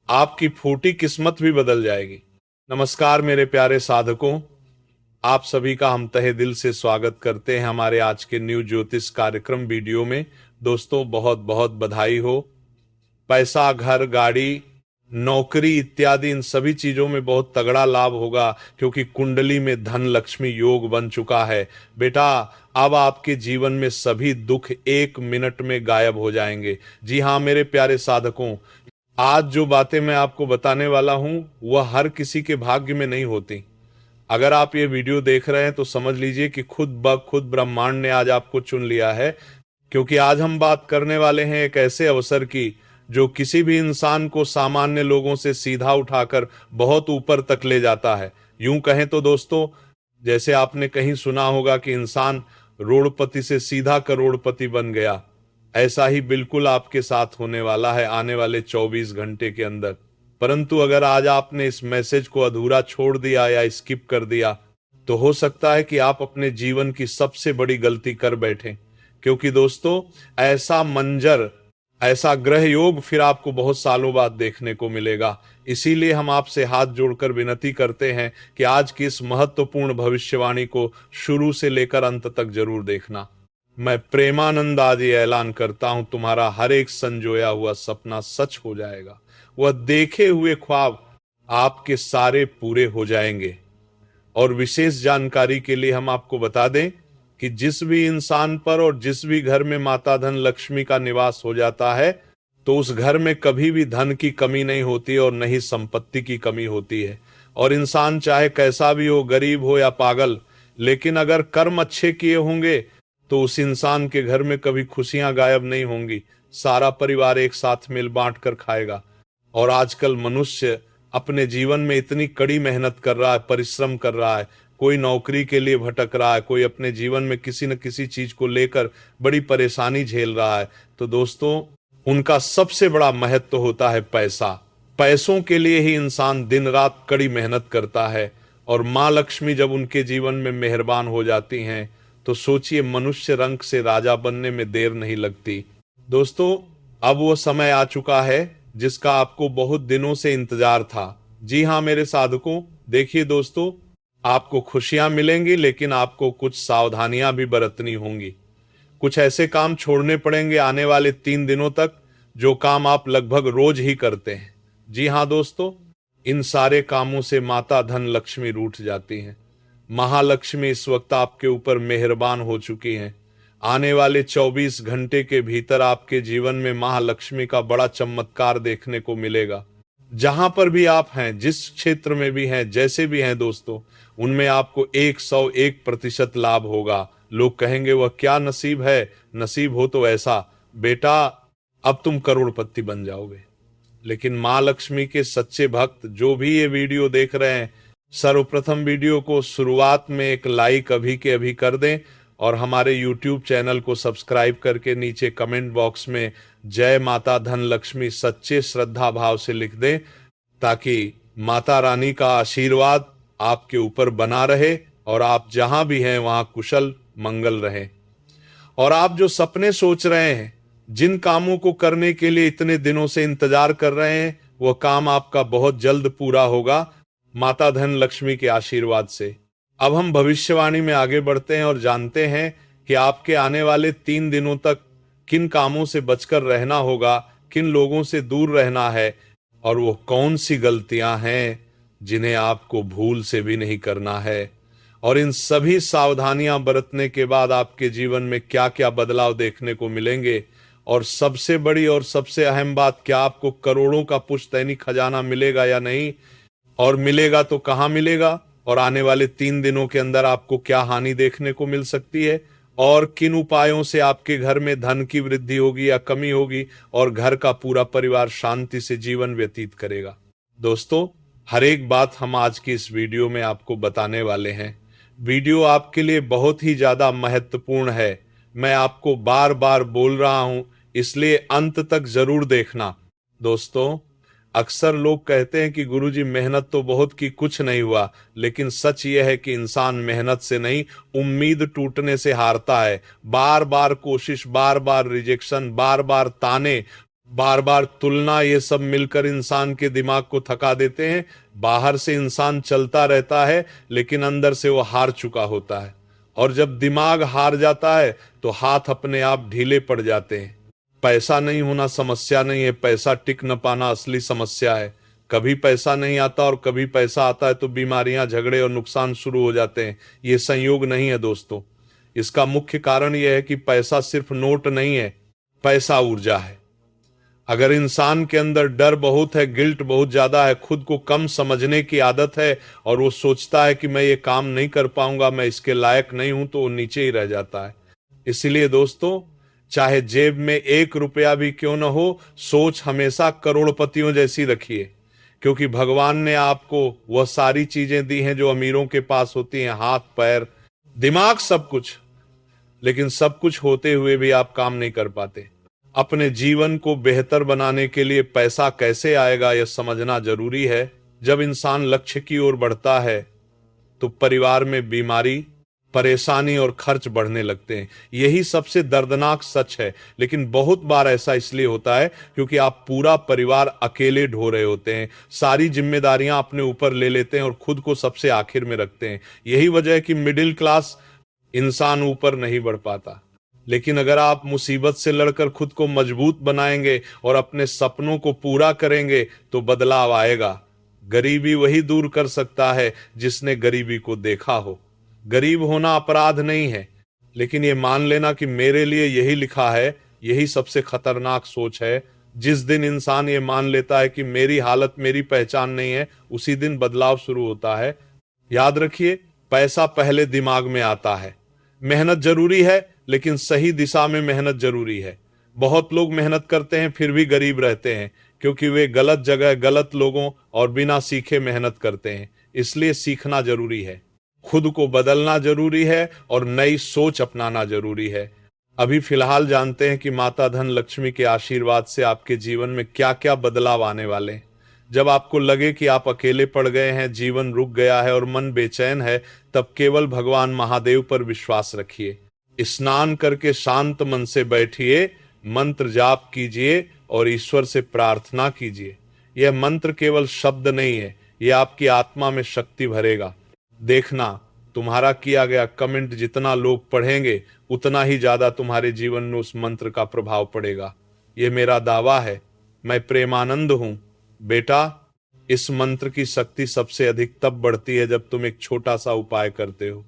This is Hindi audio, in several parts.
आपकी फूटी किस्मत भी बदल जाएगी। नमस्कार मेरे प्यारे साधकों, आप सभी का हम तहे दिल से स्वागत करते हैं हमारे आज के न्यू ज्योतिष कार्यक्रम वीडियो में। दोस्तों, बहुत बहुत बधाई हो। पैसा, घर, गाड़ी, नौकरी इत्यादि इन सभी चीजों में बहुत तगड़ा लाभ होगा, क्योंकि कुंडली में धन लक्ष्मी योग बन चुका है। बेटा, अब आपके जीवन में सभी दुख 1 मिनट में गायब हो जाएंगे। जी हाँ मेरे प्यारे साधकों, आज जो बातें मैं आपको बताने वाला हूं वह हर किसी के भाग्य में नहीं होती। अगर आप ये वीडियो देख रहे हैं तो समझ लीजिए कि खुद ब खुद ब्रह्मांड ने आज आपको चुन लिया है, क्योंकि आज हम बात करने वाले हैं एक ऐसे अवसर की जो किसी भी इंसान को सामान्य लोगों से सीधा उठाकर बहुत ऊपर तक ले जाता है। यूं कहें तो दोस्तों, जैसे आपने कहीं सुना होगा कि इंसान रोड़पति से सीधा करोड़पति बन गया, ऐसा ही बिल्कुल आपके साथ होने वाला है आने वाले 24 घंटे के अंदर। परंतु अगर आज आपने इस मैसेज को अधूरा छोड़ दिया या स्किप कर दिया तो हो सकता है कि आप अपने जीवन की सबसे बड़ी गलती कर बैठें, क्योंकि दोस्तों ऐसा मंजर, ऐसा ग्रह योग फिर आपको बहुत सालों बाद देखने को मिलेगा। इसीलिए हम आपसे हाथ जोड़कर विनती करते हैं कि आज की इस महत्वपूर्ण भविष्यवाणी को शुरू से लेकर अंत तक जरूर देखना। मैं प्रेमानंद आदि ऐलान करता हूं, तुम्हारा हर एक संजोया हुआ सपना सच हो जाएगा। वह देखे हुए ख्वाब आपके सारे पूरे हो जाएंगे। और विशेष जानकारी के लिए हम आपको बता दें कि जिस भी इंसान पर और जिस भी घर में माता धन लक्ष्मी का निवास हो जाता है, तो उस घर में कभी भी धन की कमी नहीं होती और न ही संपत्ति की कमी होती है। और इंसान चाहे कैसा भी हो, गरीब हो या पागल, लेकिन अगर कर्म अच्छे किए होंगे तो उस इंसान के घर में कभी खुशियां गायब नहीं होंगी। सारा परिवार एक साथ मिल बांट कर खाएगा। और आजकल मनुष्य अपने जीवन में इतनी कड़ी मेहनत कर रहा है, परिश्रम कर रहा है, कोई नौकरी के लिए भटक रहा है, कोई अपने जीवन में किसी न किसी चीज को लेकर बड़ी परेशानी झेल रहा है। तो दोस्तों, उनका सबसे बड़ा महत्व होता है पैसा। पैसों के लिए ही इंसान दिन रात कड़ी मेहनत करता है। और माँ लक्ष्मी जब उनके जीवन में मेहरबान हो जाती हैं तो सोचिए, मनुष्य रंग से राजा बनने में देर नहीं लगती। दोस्तों, अब वो समय आ चुका है जिसका आपको बहुत दिनों से इंतजार था। जी हाँ मेरे साधकों, देखिए दोस्तों, आपको खुशियां मिलेंगी, लेकिन आपको कुछ सावधानियां भी बरतनी होंगी। कुछ ऐसे काम छोड़ने पड़ेंगे आने वाले 3 दिनों तक, जो काम आप लगभग रोज ही करते हैं। जी हाँ दोस्तों, इन सारे कामों से माता धन लक्ष्मी रूठ जाती हैं। महालक्ष्मी इस वक्त आपके ऊपर मेहरबान हो चुकी हैं। आने वाले 24 घंटे के भीतर आपके जीवन में महालक्ष्मी का बड़ा चमत्कार देखने को मिलेगा। जहां पर भी आप हैं, जिस क्षेत्र में भी हैं, जैसे भी हैं दोस्तों, उनमें आपको 101% लाभ होगा। लोग कहेंगे वह क्या नसीब है, नसीब हो तो ऐसा। बेटा, अब तुम करोड़पति बन जाओगे। लेकिन माँ लक्ष्मी के सच्चे भक्त जो भी ये वीडियो देख रहे हैं, सर्वप्रथम वीडियो को शुरुआत में एक लाइक अभी के अभी कर दें और हमारे YouTube चैनल को सब्सक्राइब करके नीचे कमेंट बॉक्स में जय माता धन लक्ष्मी सच्चे श्रद्धा भाव से लिख दें, ताकि माता रानी का आशीर्वाद आपके ऊपर बना रहे और आप जहां भी हैं वहां कुशल मंगल रहें। और आप जो सपने सोच रहे हैं, जिन कामों को करने के लिए इतने दिनों से इंतजार कर रहे हैं, वह काम आपका बहुत जल्द पूरा होगा माता धन लक्ष्मी के आशीर्वाद से। अब हम भविष्यवाणी में आगे बढ़ते हैं और जानते हैं कि आपके आने वाले 3 दिनों तक किन कामों से बचकर रहना होगा, किन लोगों से दूर रहना है, और वो कौन सी गलतियां हैं जिन्हें आपको भूल से भी नहीं करना है। और इन सभी सावधानियां बरतने के बाद आपके जीवन में क्या क्या बदलाव देखने को मिलेंगे। और सबसे बड़ी और सबसे अहम बात, क्या आपको करोड़ों का पुश्तैनी खजाना मिलेगा या नहीं, और मिलेगा तो कहां मिलेगा, और आने वाले 3 दिनों के अंदर आपको क्या हानि देखने को मिल सकती है, और किन उपायों से आपके घर में धन की वृद्धि होगी या कमी होगी, और घर का पूरा परिवार शांति से जीवन व्यतीत करेगा। दोस्तों, हर एक बात हम आज की इस वीडियो में आपको बताने वाले हैं। वीडियो आपके लिए बहुत ही ज्यादा महत्वपूर्ण है। मैं आपको बार बार बोल रहा हूं, इसलिए अंत तक जरूर देखना। दोस्तों, अक्सर लोग कहते हैं कि गुरुजी मेहनत तो बहुत की, कुछ नहीं हुआ। लेकिन सच यह है कि इंसान मेहनत से नहीं, उम्मीद टूटने से हारता है। बार बार कोशिश, बार बार रिजेक्शन, बार बार ताने, बार बार तुलना, ये सब मिलकर इंसान के दिमाग को थका देते हैं। बाहर से इंसान चलता रहता है लेकिन अंदर से वो हार चुका होता है, और जब दिमाग हार जाता है तो हाथ अपने आप ढीले पड़ जाते हैं। पैसा नहीं होना समस्या नहीं है, पैसा टिक न पाना असली समस्या है। कभी पैसा नहीं आता और कभी पैसा आता है तो बीमारियां, झगड़े और नुकसान शुरू हो जाते हैं। ये संयोग नहीं है दोस्तों। इसका मुख्य कारण यह है कि पैसा सिर्फ नोट नहीं है, पैसा ऊर्जा है। अगर इंसान के अंदर डर बहुत है, गिल्ट बहुत ज्यादा है, खुद को कम समझने की आदत है, और वो सोचता है कि मैं ये काम नहीं कर पाऊंगा, मैं इसके लायक नहीं हूं, तो वो नीचे ही रह जाता है। इसलिए दोस्तों, चाहे जेब में 1 रुपया भी क्यों न हो, सोच हमेशा करोड़पतियों जैसी रखिए, क्योंकि भगवान ने आपको वह सारी चीजें दी हैं जो अमीरों के पास होती हैं, हाथ पैर दिमाग सब कुछ। लेकिन सब कुछ होते हुए भी आप काम नहीं कर पाते। अपने जीवन को बेहतर बनाने के लिए पैसा कैसे आएगा यह समझना जरूरी है। जब इंसान लक्ष्य की ओर बढ़ता है तो परिवार में बीमारी, परेशानी और खर्च बढ़ने लगते हैं। यही सबसे दर्दनाक सच है। लेकिन बहुत बार ऐसा इसलिए होता है क्योंकि आप पूरा परिवार अकेले ढो रहे होते हैं, सारी जिम्मेदारियां अपने ऊपर ले लेते हैं और खुद को सबसे आखिर में रखते हैं। यही वजह है कि मिडिल क्लास इंसान ऊपर नहीं बढ़ पाता। लेकिन अगर आप मुसीबत से लड़कर खुद को मजबूत बनाएंगे और अपने सपनों को पूरा करेंगे तो बदलाव आएगा। गरीबी वही दूर कर सकता है जिसने गरीबी को देखा हो। गरीब होना अपराध नहीं है, लेकिन ये मान लेना कि मेरे लिए यही लिखा है, यही सबसे खतरनाक सोच है। जिस दिन इंसान ये मान लेता है कि मेरी हालत मेरी पहचान नहीं है, उसी दिन बदलाव शुरू होता है। याद रखिए, पैसा पहले दिमाग में आता है। मेहनत जरूरी है, लेकिन सही दिशा में मेहनत जरूरी है। बहुत लोग मेहनत करते हैं फिर भी गरीब रहते हैं, क्योंकि वे गलत जगह, गलत लोगों और बिना सीखे मेहनत करते हैं। इसलिए सीखना जरूरी है, खुद को बदलना जरूरी है और नई सोच अपनाना जरूरी है। अभी फिलहाल जानते हैं कि माता धन लक्ष्मी के आशीर्वाद से आपके जीवन में क्या क्या बदलाव आने वाले हैं। जब आपको लगे कि आप अकेले पड़ गए हैं, जीवन रुक गया है और मन बेचैन है, तब केवल भगवान महादेव पर विश्वास रखिए। स्नान करके शांत मन से बैठिए, मंत्र जाप कीजिए और ईश्वर से प्रार्थना कीजिए। यह मंत्र केवल शब्द नहीं है, यह आपकी आत्मा में शक्ति भरेगा। देखना, तुम्हारा किया गया कमेंट जितना लोग पढ़ेंगे उतना ही ज्यादा तुम्हारे जीवन में उस मंत्र का प्रभाव पड़ेगा। यह मेरा दावा है। मैं प्रेमानंद हूं। बेटा, इस मंत्र की शक्ति सबसे अधिक तब बढ़ती है जब तुम एक छोटा सा उपाय करते हो।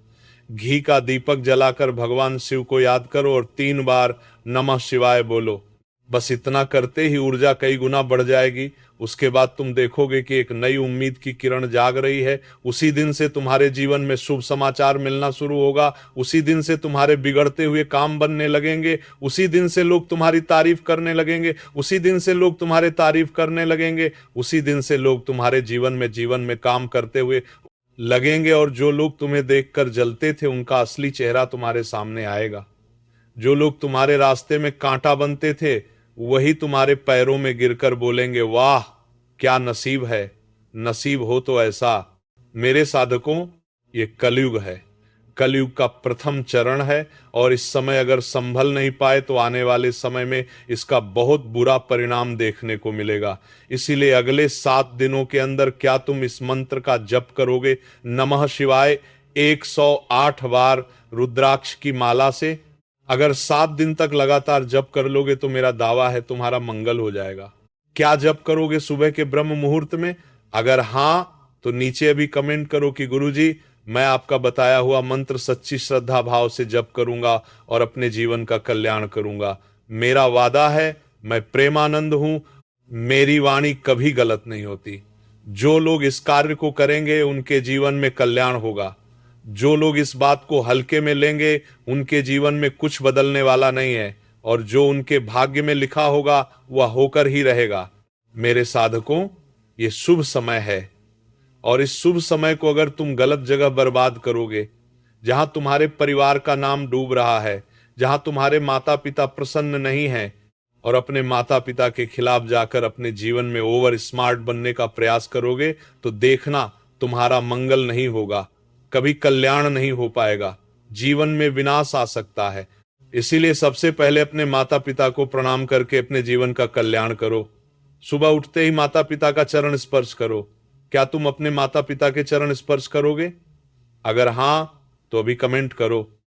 घी का दीपक जलाकर भगवान शिव को याद करो और 3 बार नमः शिवाय बोलो। बस इतना करते ही ऊर्जा कई गुना बढ़ जाएगी। उसके बाद तुम देखोगे कि एक नई उम्मीद की किरण जाग रही है। उसी दिन से तुम्हारे जीवन में शुभ समाचार मिलना शुरू होगा। उसी दिन से तुम्हारे बिगड़ते हुए काम बनने लगेंगे। उसी दिन से लोग तुम्हारी तारीफ करने लगेंगे। उसी दिन से लोग तुम्हारे तारीफ करने लगेंगे। उसी दिन से लोग तुम्हारे जीवन में काम करते हुए लगेंगे, और जो लोग तुम्हें देखकर जलते थे उनका असली चेहरा तुम्हारे सामने आएगा। जो लोग तुम्हारे रास्ते में कांटा बनते थे वही तुम्हारे पैरों में गिरकर बोलेंगे, वाह क्या नसीब है, नसीब हो तो ऐसा। मेरे साधकों, ये कलयुग है, कलयुग का प्रथम चरण है, और इस समय अगर संभल नहीं पाए तो आने वाले समय में इसका बहुत बुरा परिणाम देखने को मिलेगा। इसीलिए अगले 7 दिनों के अंदर क्या तुम इस मंत्र का जप करोगे, नमः शिवाय 108 बार रुद्राक्ष की माला से? अगर 7 दिन तक लगातार जप कर लोगे तो मेरा दावा है तुम्हारा मंगल हो जाएगा। क्या जप करोगे सुबह के ब्रह्म मुहूर्त में? अगर हां तो नीचे अभी कमेंट करो कि गुरुजी, मैं आपका बताया हुआ मंत्र सच्ची श्रद्धा भाव से जप करूंगा और अपने जीवन का कल्याण करूंगा। मेरा वादा है, मैं प्रेमानंद हूं, मेरी वाणी कभी गलत नहीं होती। जो लोग इस कार्य को करेंगे उनके जीवन में कल्याण होगा। जो लोग इस बात को हल्के में लेंगे उनके जीवन में कुछ बदलने वाला नहीं है, और जो उनके भाग्य में लिखा होगा वह होकर ही रहेगा। मेरे साधकों, ये शुभ समय है, और इस शुभ समय को अगर तुम गलत जगह बर्बाद करोगे, जहां तुम्हारे परिवार का नाम डूब रहा है, जहां तुम्हारे माता पिता प्रसन्न नहीं हैं, और अपने माता पिता के खिलाफ जाकर अपने जीवन में ओवर स्मार्ट बनने का प्रयास करोगे, तो देखना तुम्हारा मंगल नहीं होगा, कभी कल्याण नहीं हो पाएगा, जीवन में विनाश आ सकता है। इसीलिए सबसे पहले अपने माता पिता को प्रणाम करके अपने जीवन का कल्याण करो। सुबह उठते ही माता पिता का चरण स्पर्श करो। क्या तुम अपने माता पिता के चरण स्पर्श करोगे? अगर हां तो अभी कमेंट करो।